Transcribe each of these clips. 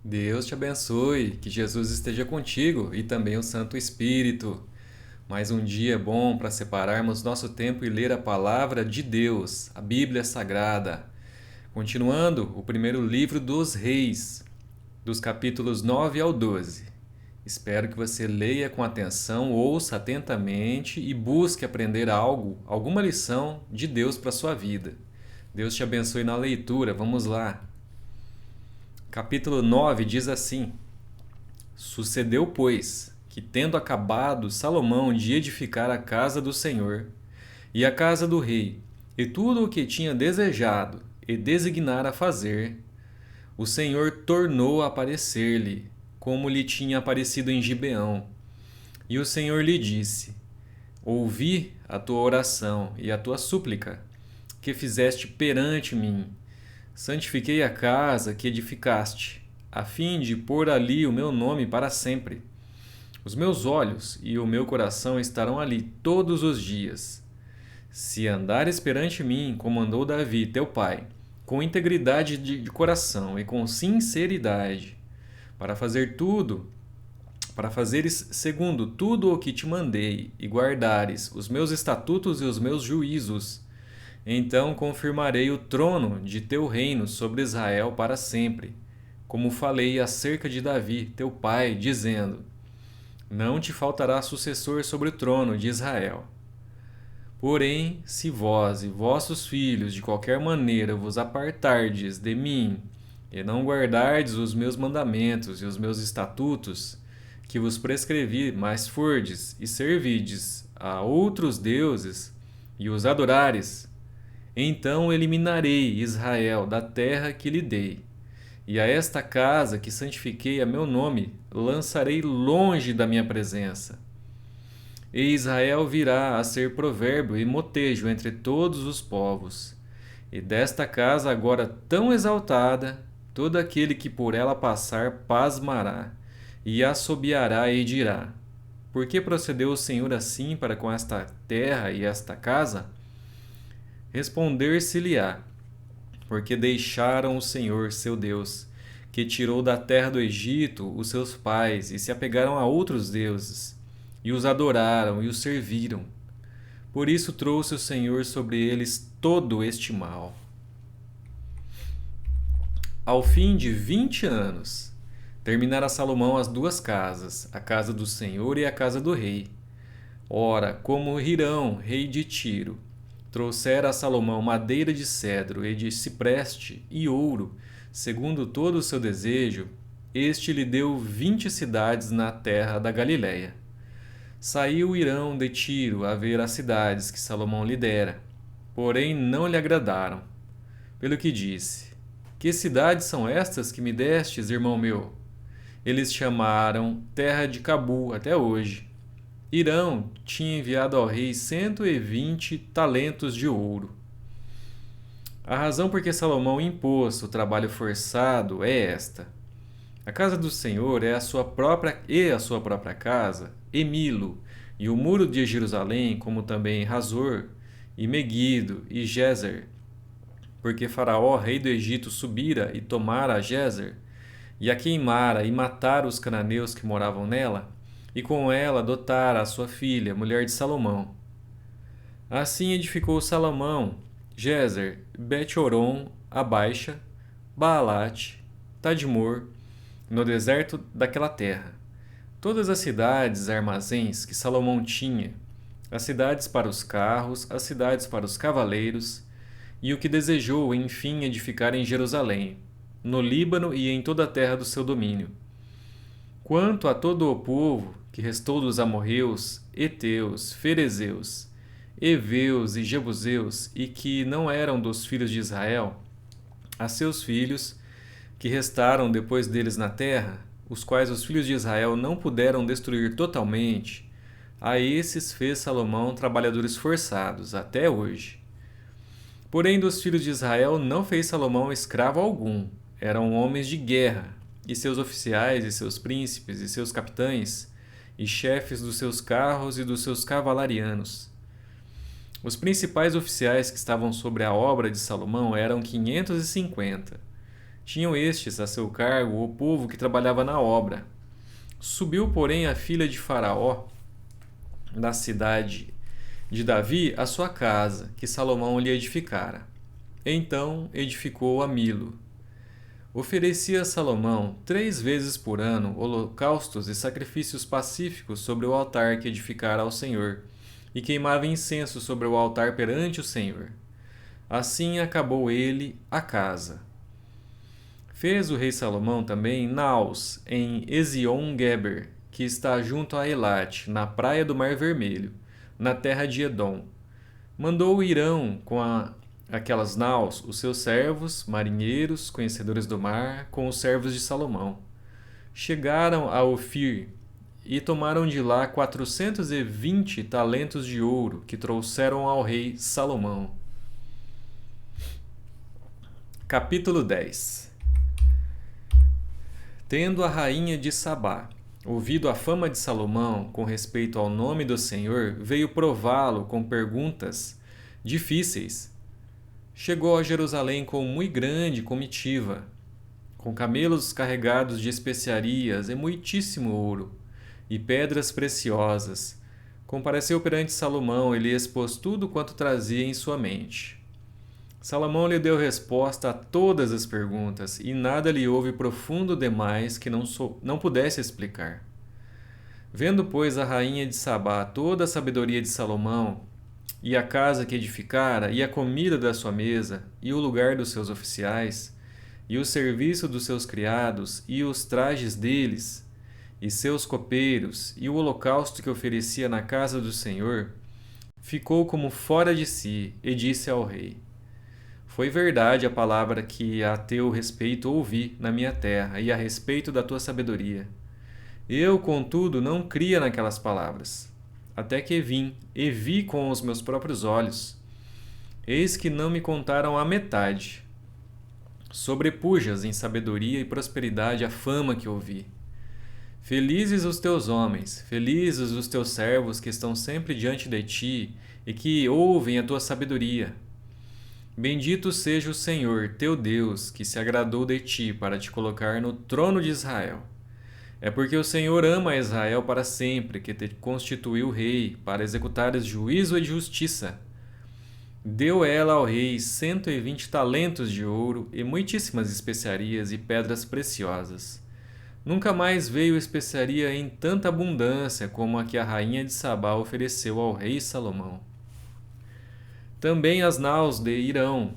Deus te abençoe, que Jesus esteja contigo e também o Santo Espírito. Mais um dia bom para separarmos nosso tempo e ler a palavra de Deus, a Bíblia Sagrada. Continuando o primeiro livro dos Reis, dos capítulos 9 ao 12. Espero que você leia com atenção, ouça atentamente e busque aprender algo, alguma lição de Deus para a sua vida. Deus te abençoe na leitura. Vamos lá. Capítulo 9 diz assim: Sucedeu, pois, que tendo acabado Salomão de edificar a casa do Senhor e a casa do rei, e tudo o que tinha desejado e designara fazer, o Senhor tornou a aparecer-lhe, como lhe tinha aparecido em Gibeão. E o Senhor lhe disse: Ouvi a tua oração e a tua súplica, que fizeste perante mim. Santifiquei a casa que edificaste, a fim de pôr ali o meu nome para sempre. Os meus olhos e o meu coração estarão ali todos os dias. Se andares perante mim, como andou Davi, teu pai, com integridade de coração e com sinceridade, para fazer tudo, para fazeres segundo tudo o que te mandei, e guardares os meus estatutos e os meus juízos, então confirmarei o trono de teu reino sobre Israel para sempre, como falei acerca de Davi, teu pai, dizendo: Não te faltará sucessor sobre o trono de Israel. Porém, se vós e vossos filhos de qualquer maneira vos apartardes de mim, e não guardardes os meus mandamentos e os meus estatutos, que vos prescrevi, mas fordes e servides a outros deuses, e os adorares, então eliminarei Israel da terra que lhe dei, e a esta casa que santifiquei a meu nome lançarei longe da minha presença. E Israel virá a ser provérbio e motejo entre todos os povos. E desta casa agora tão exaltada, todo aquele que por ela passar pasmará, e assobiará e dirá: Por que procedeu o Senhor assim para com esta terra e esta casa? Responder-se-lhe-á: Porque deixaram o Senhor, seu Deus, que tirou da terra do Egito os seus pais, e se apegaram a outros deuses, e os adoraram e os serviram. Por isso trouxe o Senhor sobre eles todo este mal. Ao fim de 20 anos, terminara Salomão as duas casas, a casa do Senhor e a casa do rei. Ora, como Hirão, rei de Tiro, trouxera a Salomão madeira de cedro e de cipreste e ouro, segundo todo o seu desejo, este lhe deu 20 cidades na terra da Galiléia. Saiu Hirão de Tiro a ver as cidades que Salomão lhe dera, porém não lhe agradaram. Pelo que disse: Que cidades são estas que me destes, irmão meu? Eles chamaram terra de Cabu até hoje. Hirão tinha enviado ao rei 120 talentos de ouro. A razão por que Salomão impôs o trabalho forçado é esta: a casa do Senhor é a sua própria casa, e Milo, e o muro de Jerusalém, como também Razor, e Meguido, e Gezer, porque Faraó, rei do Egito, subira e tomara a Gezer, e a queimara e matara os cananeus que moravam nela, e com ela dotara a sua filha, mulher de Salomão. Assim edificou Salomão Gezer, Bet-horon, a Baixa, Baalate, Tadmor, no deserto daquela terra. Todas as cidades armazéns que Salomão tinha, as cidades para os carros, as cidades para os cavaleiros, e o que desejou, enfim, edificar em Jerusalém, no Líbano e em toda a terra do seu domínio. Quanto a todo o povo que restou dos amorreus, heteus, ferezeus, heveus e jebuseus, e que não eram dos filhos de Israel, a seus filhos, que restaram depois deles na terra, os quais os filhos de Israel não puderam destruir totalmente, a esses fez Salomão trabalhadores forçados, até hoje. Porém, dos filhos de Israel não fez Salomão escravo algum, eram homens de guerra, e seus oficiais, e seus príncipes, e seus capitães, e chefes dos seus carros e dos seus cavalarianos. Os principais oficiais que estavam sobre a obra de Salomão eram 550. Tinham estes a seu cargo o povo que trabalhava na obra. Subiu, porém, a filha de Faraó, da cidade de Davi, a sua casa, que Salomão lhe edificara. Então edificou a Milo. Oferecia a Salomão 3 vezes por ano holocaustos e sacrifícios pacíficos sobre o altar que edificara ao Senhor, e queimava incenso sobre o altar perante o Senhor. Assim acabou ele a casa. Fez o rei Salomão também Naus, em Ezion-Geber, que está junto a Elate, na praia do Mar Vermelho, na terra de Edom. Mandou Irão com aquelas naus, os seus servos, marinheiros, conhecedores do mar, com os servos de Salomão. Chegaram a Ofir e tomaram de lá 420 talentos de ouro que trouxeram ao rei Salomão. Capítulo 10. Tendo a rainha de Sabá ouvido a fama de Salomão com respeito ao nome do Senhor, veio prová-lo com perguntas difíceis. Chegou a Jerusalém com muito grande comitiva, com camelos carregados de especiarias e muitíssimo ouro, e pedras preciosas. Compareceu perante Salomão e lhe expôs tudo quanto trazia em sua mente. Salomão lhe deu resposta a todas as perguntas, e nada lhe houve profundo demais que não pudesse explicar. Vendo, pois, a rainha de Sabá toda a sabedoria de Salomão, e a casa que edificara, e a comida da sua mesa, e o lugar dos seus oficiais, e o serviço dos seus criados, e os trajes deles, e seus copeiros, e o holocausto que oferecia na casa do Senhor, ficou como fora de si, e disse ao rei: Foi verdade a palavra que a teu respeito ouvi na minha terra, e a respeito da tua sabedoria. Eu, contudo, não cria naquelas palavras, até que vim, e vi com os meus próprios olhos. Eis que não me contaram a metade. Sobrepujas em sabedoria e prosperidade a fama que ouvi. Felizes os teus homens, felizes os teus servos que estão sempre diante de ti e que ouvem a tua sabedoria. Bendito seja o Senhor, teu Deus, que se agradou de ti para te colocar no trono de Israel. É porque o Senhor ama Israel para sempre, que te constituiu rei, para executares juízo e justiça. Deu ela ao rei 120 talentos de ouro e muitíssimas especiarias e pedras preciosas. Nunca mais veio especiaria em tanta abundância como a que a rainha de Sabá ofereceu ao rei Salomão. Também as naus de Irão,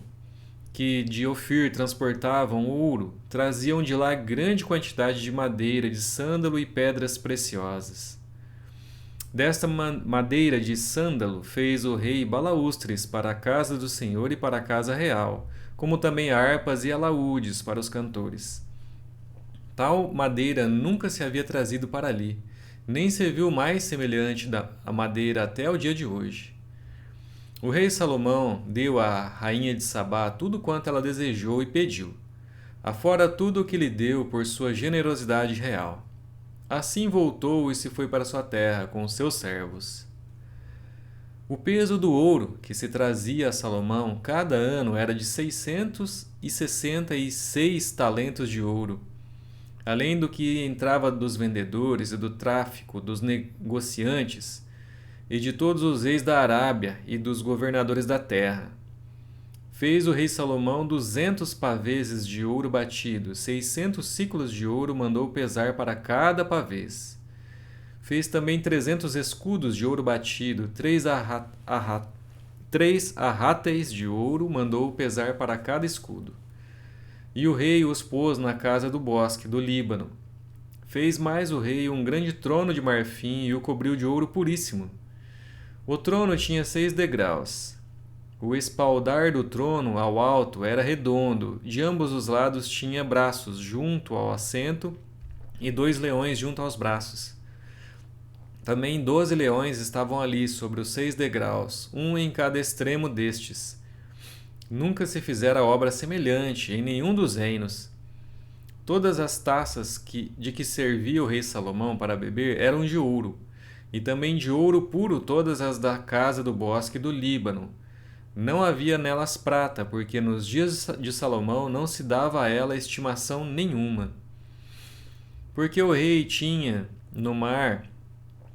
que de Ofir transportavam ouro, traziam de lá grande quantidade de madeira, de sândalo e pedras preciosas. Desta madeira de sândalo fez o rei balaústres para a casa do Senhor e para a casa real, como também harpas e alaúdes para os cantores. Tal madeira nunca se havia trazido para ali, nem se viu mais semelhante à madeira até o dia de hoje. O rei Salomão deu à rainha de Sabá tudo quanto ela desejou e pediu, afora tudo o que lhe deu por sua generosidade real. Assim voltou e se foi para sua terra com os seus servos. O peso do ouro que se trazia a Salomão cada ano era de 666 talentos de ouro, além do que entrava dos vendedores e do tráfico dos negociantes, e de todos os reis da Arábia e dos governadores da terra. Fez o rei Salomão 200 pavês de ouro batido, 600 ciclos de ouro mandou pesar para cada pavês. Fez também 300 escudos de ouro batido, 3 arráteis de ouro mandou pesar para cada escudo. E o rei os pôs na casa do bosque do Líbano. Fez mais o rei um grande trono de marfim e o cobriu de ouro puríssimo. O trono tinha 6 degraus. O espaldar do trono ao alto era redondo, de ambos os lados tinha braços junto ao assento e 2 leões junto aos braços. Também 12 leões estavam ali sobre os 6 degraus, um em cada extremo destes. Nunca se fizera obra semelhante em nenhum dos reinos. Todas as taças de que servia o rei Salomão para beber eram de ouro, e também de ouro puro todas as da casa do bosque do Líbano, Não havia nelas prata, porque nos dias de Salomão não se dava a ela estimação nenhuma. Porque o rei tinha no mar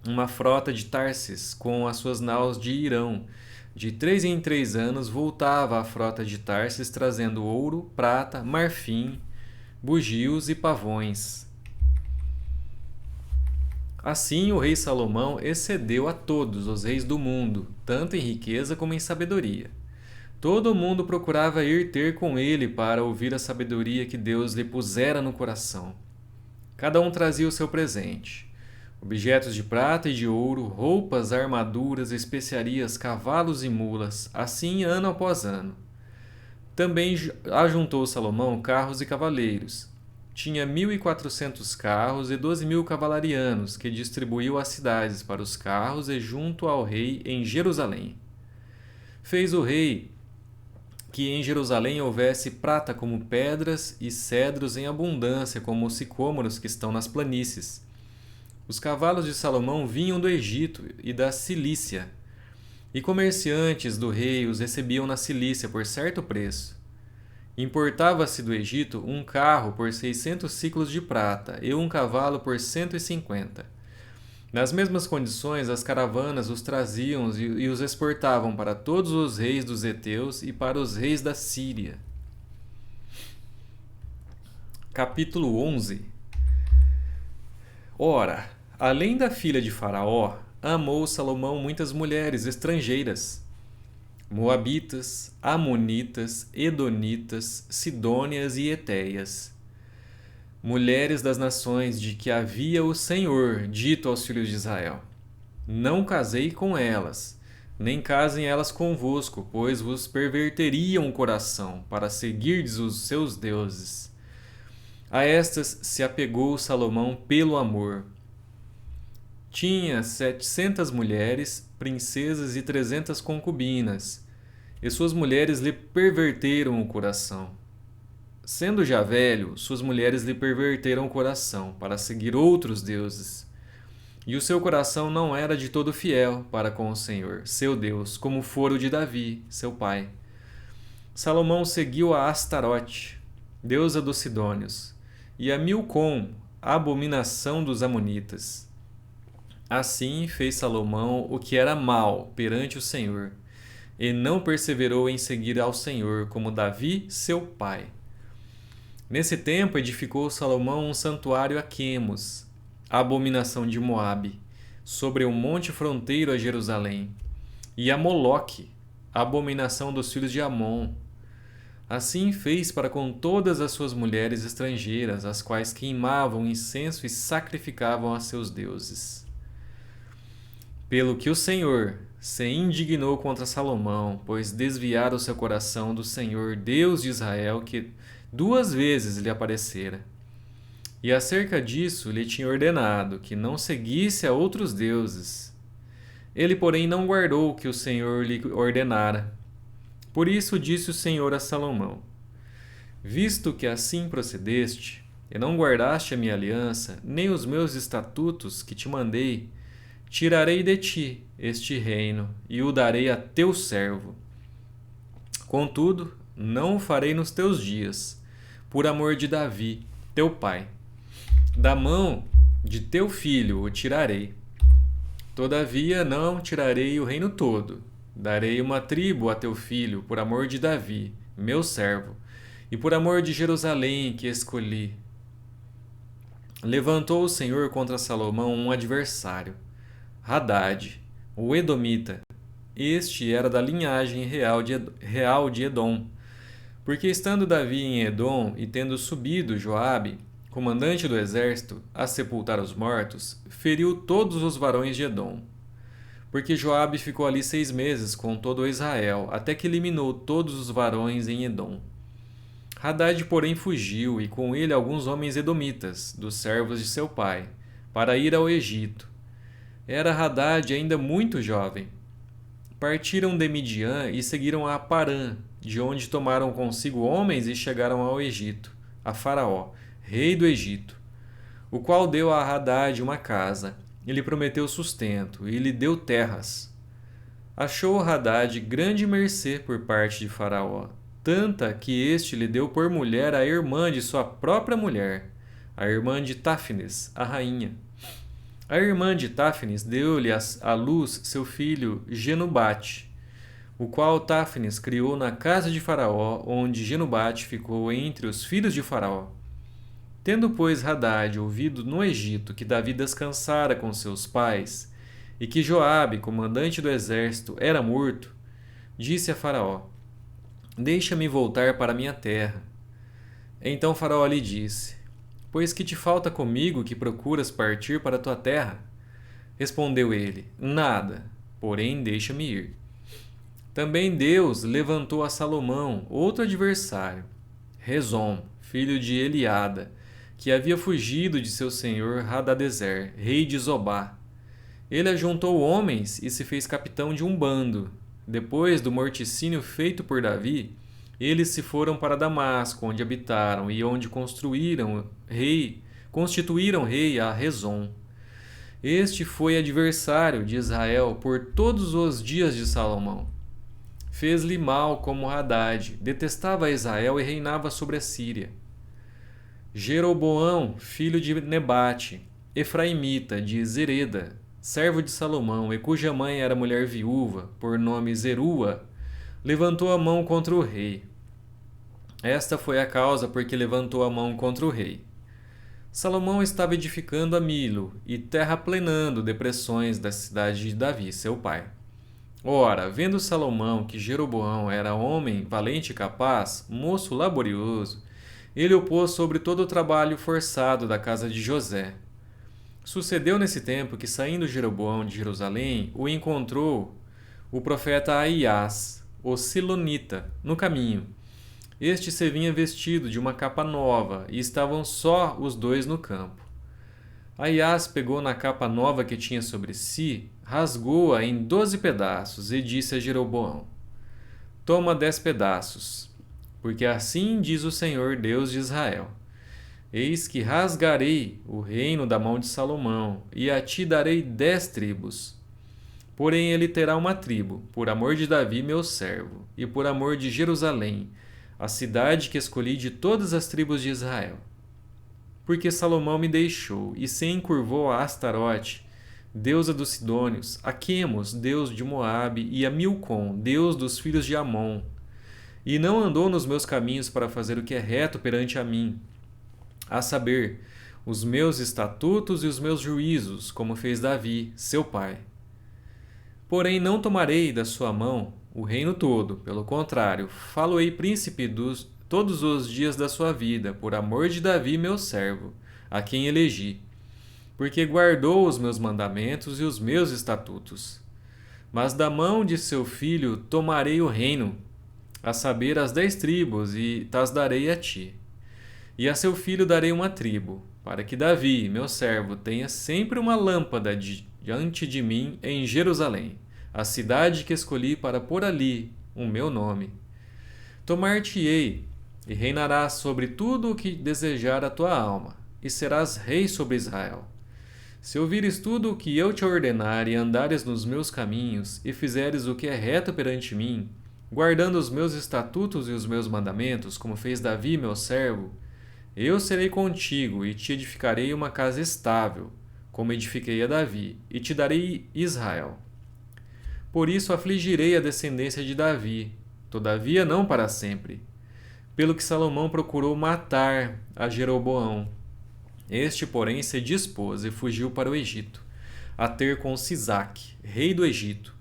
uma frota de Tarsis com as suas naus de Irão. De 3 em 3 anos voltava a frota de Tarsis trazendo ouro, prata, marfim, bugios e pavões. Assim o rei Salomão excedeu a todos os reis do mundo, tanto em riqueza como em sabedoria. Todo mundo procurava ir ter com ele para ouvir a sabedoria que Deus lhe pusera no coração. Cada um trazia o seu presente: objetos de prata e de ouro, roupas, armaduras, especiarias, cavalos e mulas, assim ano após ano. Também ajuntou Salomão carros e cavaleiros. Tinha 1.400 carros e 12.000 cavalarianos, que distribuiu às cidades para os carros e junto ao rei em Jerusalém. Fez o rei que em Jerusalém houvesse prata como pedras e cedros em abundância como os sicômoros que estão nas planícies. Os cavalos de Salomão vinham do Egito e da Cilícia, e comerciantes do rei os recebiam na Cilícia por certo preço. Importava-se do Egito um carro por 600 siclos de prata e um cavalo por 150. Nas mesmas condições, as caravanas os traziam e os exportavam para todos os reis dos heteus e para os reis da Síria. Capítulo 11. Ora, além da filha de Faraó, amou Salomão muitas mulheres estrangeiras: moabitas, amonitas, edonitas, sidônias e etéias, mulheres das nações de que havia o Senhor dito aos filhos de Israel: não casei com elas, nem casem elas convosco, pois vos perverteriam o coração para seguirdes os seus deuses. A estas se apegou Salomão pelo amor. Tinha 700 mulheres, princesas e 300 concubinas, e suas mulheres lhe perverteram o coração. Sendo já velho, suas mulheres lhe perverteram o coração para seguir outros deuses. E o seu coração não era de todo fiel para com o Senhor, seu Deus, como fora o de Davi, seu pai. Salomão seguiu a Astarote, deusa dos Sidônios, e a Milcom, a abominação dos Amonitas. Assim fez Salomão o que era mal perante o Senhor, e não perseverou em seguir ao Senhor como Davi, seu pai. Nesse tempo edificou Salomão um santuário a Quemos, a abominação de Moabe, sobre o monte fronteiro a Jerusalém, e a Moloque, a abominação dos filhos de Amon. Assim fez para com todas as suas mulheres estrangeiras, as quais queimavam incenso e sacrificavam a seus deuses. Pelo que o Senhor se indignou contra Salomão, pois desviara o seu coração do Senhor, Deus de Israel, que 2 vezes lhe aparecera. E acerca disso lhe tinha ordenado que não seguisse a outros deuses. Ele, porém, não guardou o que o Senhor lhe ordenara. Por isso disse o Senhor a Salomão: visto que assim procedeste, e não guardaste a minha aliança, nem os meus estatutos que te mandei, tirarei de ti este reino, e o darei a teu servo. Contudo, não o farei nos teus dias, por amor de Davi, teu pai. Da mão de teu filho o tirarei. Todavia não tirarei o reino todo. Darei uma tribo a teu filho, por amor de Davi, meu servo, e por amor de Jerusalém que escolhi. Levantou o Senhor contra Salomão um adversário, Hadade, o Edomita. Este era da linhagem real de Edom. Porque estando Davi em Edom e tendo subido Joabe, comandante do exército, a sepultar os mortos, feriu todos os varões de Edom. Porque Joabe ficou ali 6 meses com todo o Israel, até que eliminou todos os varões em Edom. Hadade, porém, fugiu, e com ele alguns homens edomitas, dos servos de seu pai, para ir ao Egito. Era Hadade ainda muito jovem. Partiram de Midian e seguiram a Parã, de onde tomaram consigo homens e chegaram ao Egito, a Faraó, rei do Egito, o qual deu a Hadade uma casa, e lhe prometeu sustento, e lhe deu terras. Achou Hadad grande mercê por parte de Faraó, tanta que este lhe deu por mulher a irmã de sua própria mulher, a irmã de Táfnis, a rainha. A irmã de Táfnis deu-lhe à luz seu filho Genubate, o qual Táfnis criou na casa de Faraó, onde Genubate ficou entre os filhos de Faraó. Tendo, pois, Hadad ouvido no Egito que Davi descansara com seus pais, e que Joabe, comandante do exército, era morto, disse a Faraó: Deixa-me voltar para minha terra. Então Faraó lhe disse: Pois que te falta comigo que procuras partir para tua terra? Respondeu ele: Nada, porém deixa-me ir. Também Deus levantou a Salomão outro adversário, Rezom, filho de Eliada, que havia fugido de seu senhor Hadadezer, rei de Zobá. Ele ajuntou homens e se fez capitão de um bando. Depois do morticínio feito por Davi, eles se foram para Damasco, onde habitaram e onde constituíram rei a Rezom. Este foi adversário de Israel por todos os dias de Salomão. Fez-lhe mal como Hadad, detestava Israel e reinava sobre a Síria. Jeroboão, filho de Nebate, efraimita de Zereda, servo de Salomão, e cuja mãe era mulher viúva, por nome Zerua, levantou a mão contra o rei. Esta foi a causa por que levantou a mão contra o rei. Salomão estava edificando a Milo e terraplenando depressões da cidade de Davi, seu pai. Ora, vendo Salomão que Jeroboão era homem valente e capaz, moço laborioso, ele o pôs sobre todo o trabalho forçado da casa de José. Sucedeu nesse tempo que, saindo Jeroboão de Jerusalém, o encontrou o profeta Ahiás, o silonita, no caminho. Este se vinha vestido de uma capa nova, e estavam só os dois no campo. Ahiás pegou na capa nova que tinha sobre si, rasgou-a em 12 pedaços e disse a Jeroboão: Toma 10 pedaços, porque assim diz o Senhor Deus de Israel: Eis que rasgarei o reino da mão de Salomão, e a ti darei 10 tribos. Porém ele terá uma tribo, por amor de Davi meu servo, e por amor de Jerusalém, a cidade que escolhi de todas as tribos de Israel. Porque Salomão me deixou, e se encurvou a Astarote, deusa dos Sidônios, a Quemos, deus de Moabe, e a Milcom, deus dos filhos de Amon. E não andou nos meus caminhos para fazer o que é reto perante a mim, a saber, os meus estatutos e os meus juízos, como fez Davi, seu pai. Porém não tomarei da sua mão o reino todo, pelo contrário, falo-ei príncipe todos os dias da sua vida, por amor de Davi, meu servo, a quem elegi, porque guardou os meus mandamentos e os meus estatutos. Mas da mão de seu filho tomarei o reino, a saber, as 10 tribos, e tas darei a ti. E a seu filho darei uma tribo, para que Davi, meu servo, tenha sempre uma lâmpada diante de mim em Jerusalém, a cidade que escolhi para pôr ali o meu nome. Tomar-te-ei, e reinarás sobre tudo o que desejar a tua alma, e serás rei sobre Israel. Se ouvires tudo o que eu te ordenar, e andares nos meus caminhos, e fizeres o que é reto perante mim, guardando os meus estatutos e os meus mandamentos, como fez Davi, meu servo, eu serei contigo e te edificarei uma casa estável, como edifiquei a Davi, e te darei Israel. Por isso afligirei a descendência de Davi, todavia não para sempre. Pelo que Salomão procurou matar a Jeroboão. Este, porém, se dispôs e fugiu para o Egito, a ter com Sisaque, rei do Egito,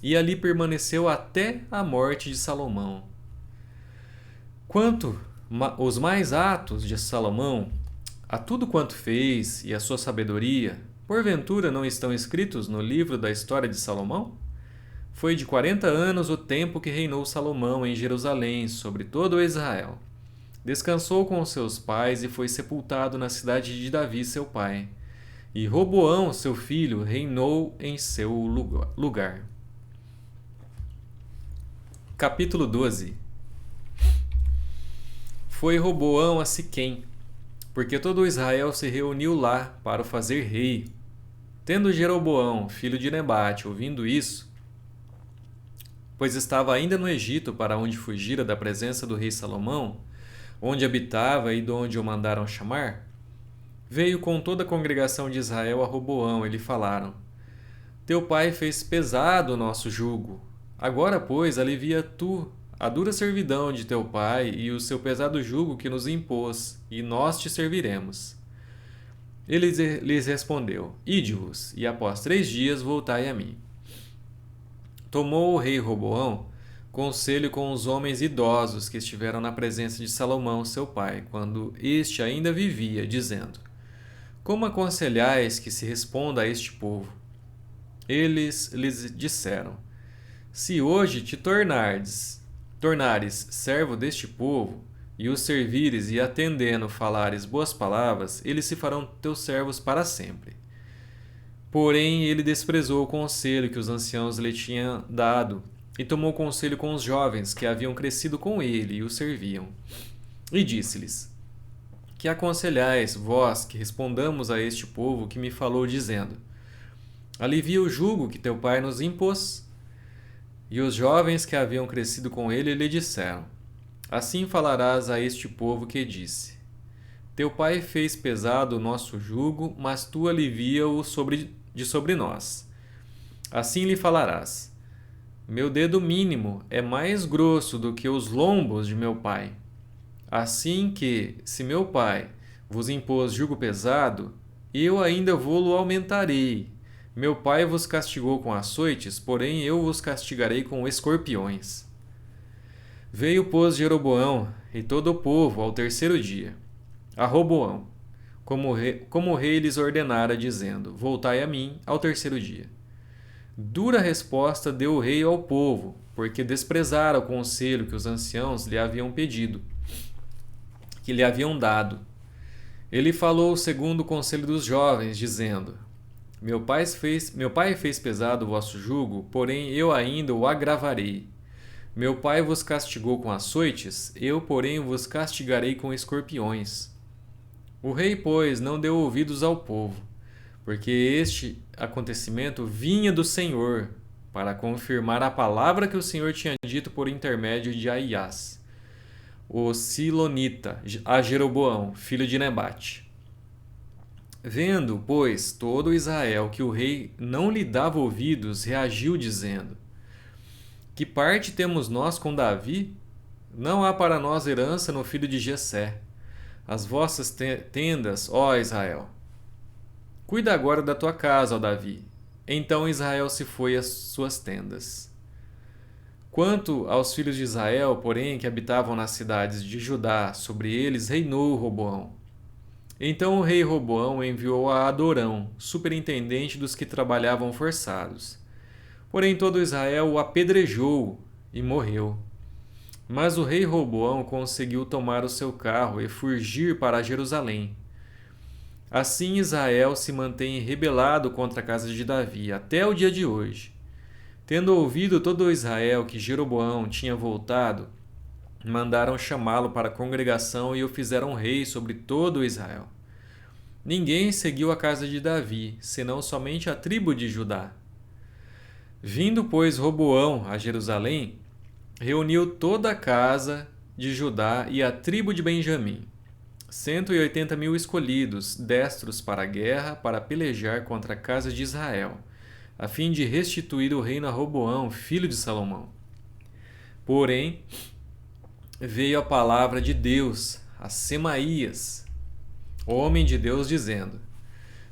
e ali permaneceu até a morte de Salomão. Quanto os mais atos de Salomão, a tudo quanto fez e a sua sabedoria, porventura não estão escritos no livro da história de Salomão? Foi de 40 anos o tempo que reinou Salomão em Jerusalém sobre todo o Israel. Descansou com seus pais e foi sepultado na cidade de Davi, seu pai. E Roboão, seu filho, reinou em seu lugar. Capítulo 12. Foi Roboão a Siquém, porque todo Israel se reuniu lá para o fazer rei. Tendo Jeroboão, filho de Nebate, ouvindo isso, pois estava ainda no Egito, para onde fugira da presença do rei Salomão, onde habitava e de onde o mandaram chamar, veio com toda a congregação de Israel a Roboão e lhe falaram: Teu pai fez pesado o nosso jugo. Agora, pois, alivia tu a dura servidão de teu pai e o seu pesado jugo que nos impôs, e nós te serviremos. Ele lhes respondeu: Ide-vos, e após 3 dias voltai a mim. Tomou o rei Roboão conselho com os homens idosos que estiveram na presença de Salomão, seu pai, quando este ainda vivia, dizendo: Como aconselhais que se responda a este povo? Eles lhes disseram: Se hoje te tornares servo deste povo, e os servires e atendendo falares boas palavras, eles se farão teus servos para sempre. Porém, ele desprezou o conselho que os anciãos lhe tinham dado, e tomou conselho com os jovens que haviam crescido com ele e o serviam. E disse-lhes: Que aconselhais, vós, que respondamos a este povo que me falou, dizendo: Alivia o jugo que teu pai nos impôs? E os jovens que haviam crescido com ele lhe disseram: Assim falarás a este povo que disse: Teu pai fez pesado o nosso jugo, mas tu alivia-o de sobre nós. Assim lhe falarás: Meu dedo mínimo é mais grosso do que os lombos de meu pai. Assim que, se meu pai vos impôs jugo pesado, eu ainda vô-lo aumentarei. Meu pai vos castigou com açoites, porém eu vos castigarei com escorpiões. Veio, pois, Jeroboão e todo o povo ao 3º dia a Roboão, como o rei lhes ordenara, dizendo: Voltai a mim ao 3º dia. Dura resposta deu o rei ao povo, porque desprezara o conselho que os anciãos lhe haviam pedido, que lhe haviam dado. Ele falou segundo o conselho dos jovens, dizendo: Meu pai fez pesado o vosso jugo, porém eu ainda o agravarei. Meu pai vos castigou com açoites, eu, porém, vos castigarei com escorpiões. O rei, pois, não deu ouvidos ao povo, porque este acontecimento vinha do Senhor, para confirmar a palavra que o Senhor tinha dito por intermédio de Aiás, o Silonita, a Jeroboão, filho de Nebate. Vendo, pois, todo Israel que o rei não lhe dava ouvidos, reagiu, dizendo: Que parte temos nós com Davi? Não há para nós herança no filho de Jessé. As vossas tendas, ó Israel. Cuida agora da tua casa, ó Davi. Então Israel se foi às suas tendas. Quanto aos filhos de Israel, porém, que habitavam nas cidades de Judá, sobre eles reinou Roboão. Então o rei Roboão enviou a Adorão, superintendente dos que trabalhavam forçados. Porém todo Israel o apedrejou e morreu. Mas o rei Roboão conseguiu tomar o seu carro e fugir para Jerusalém. Assim Israel se mantém rebelado contra a casa de Davi até o dia de hoje. Tendo ouvido todo Israel que Jeroboão tinha voltado, mandaram chamá-lo para a congregação e o fizeram rei sobre todo Israel. Ninguém seguiu a casa de Davi, senão somente a tribo de Judá. Vindo, pois, Roboão a Jerusalém, reuniu toda a casa de Judá e a tribo de Benjamim, 180.000 escolhidos, destros para a guerra, para pelejar contra a casa de Israel, a fim de restituir o reino a Roboão, filho de Salomão. Porém, veio a palavra de Deus a Semaías, homem de Deus, dizendo: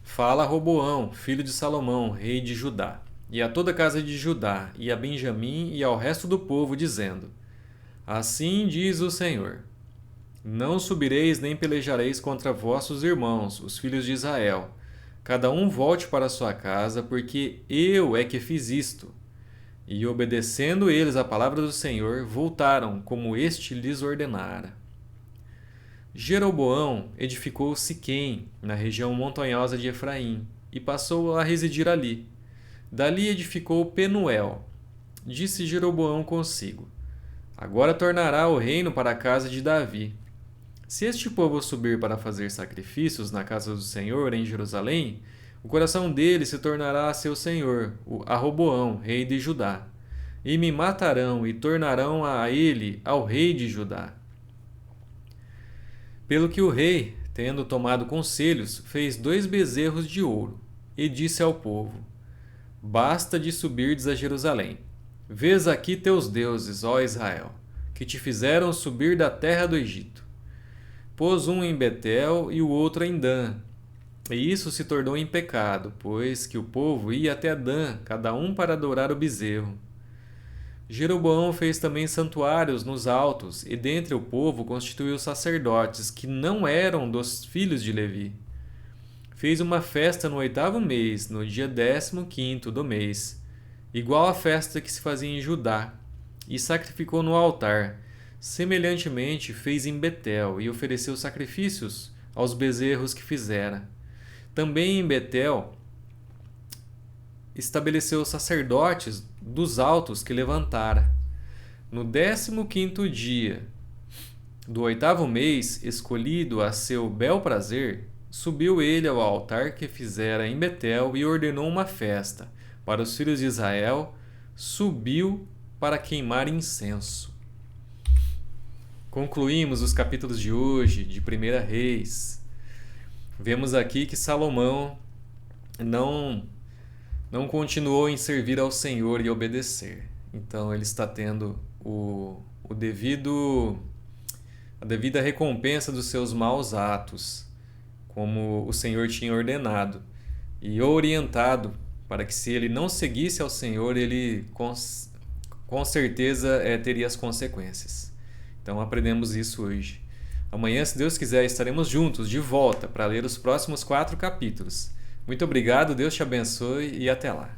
Fala a Roboão, filho de Salomão, rei de Judá, e a toda a casa de Judá, e a Benjamim, e ao resto do povo, dizendo: Assim diz o Senhor: Não subireis nem pelejareis contra vossos irmãos, os filhos de Israel. Cada um volte para sua casa, porque eu é que fiz isto. E obedecendo eles à palavra do Senhor, voltaram, como este lhes ordenara. Jeroboão edificou Siquém, na região montanhosa de Efraim, e passou a residir ali. Dali edificou Penuel. Disse Jeroboão consigo: Agora tornará o reino para a casa de Davi. Se este povo subir para fazer sacrifícios na casa do Senhor em Jerusalém, o coração dele se tornará a seu senhor, a Roboão, rei de Judá. e me matarão e tornarão a ele ao rei de Judá. Pelo que o rei, tendo tomado conselhos, fez 2 bezerros de ouro e disse ao povo: Basta de subirdes a Jerusalém. Vês aqui teus deuses, ó Israel, que te fizeram subir da terra do Egito. Pôs um em Betel e o outro em Dan. E isso se tornou em pecado, pois que o povo ia até Dan, cada um para adorar o bezerro. Jeroboão fez também santuários nos altos, e dentre o povo constituiu sacerdotes, que não eram dos filhos de Levi. Fez uma festa no 8º mês, no dia 15º do mês, igual à festa que se fazia em Judá, e sacrificou no altar. Semelhantemente fez em Betel, e ofereceu sacrifícios aos bezerros que fizera. Também em Betel estabeleceu sacerdotes dos altos que levantara. No 15º dia do 8º mês, escolhido a seu bel prazer, subiu ele ao altar que fizera em Betel e ordenou uma festa para os filhos de Israel, subiu para queimar incenso. Concluímos os capítulos de hoje de 1 Reis. Vemos aqui que Salomão não continuou em servir ao Senhor e obedecer. Então ele está tendo a devida recompensa dos seus maus atos, como o Senhor tinha ordenado e orientado, para que se ele não seguisse ao Senhor, ele com certeza teria as consequências. Então aprendemos isso hoje. Amanhã, se Deus quiser, estaremos juntos de volta para ler os próximos 4 capítulos. Muito obrigado, Deus te abençoe e até lá.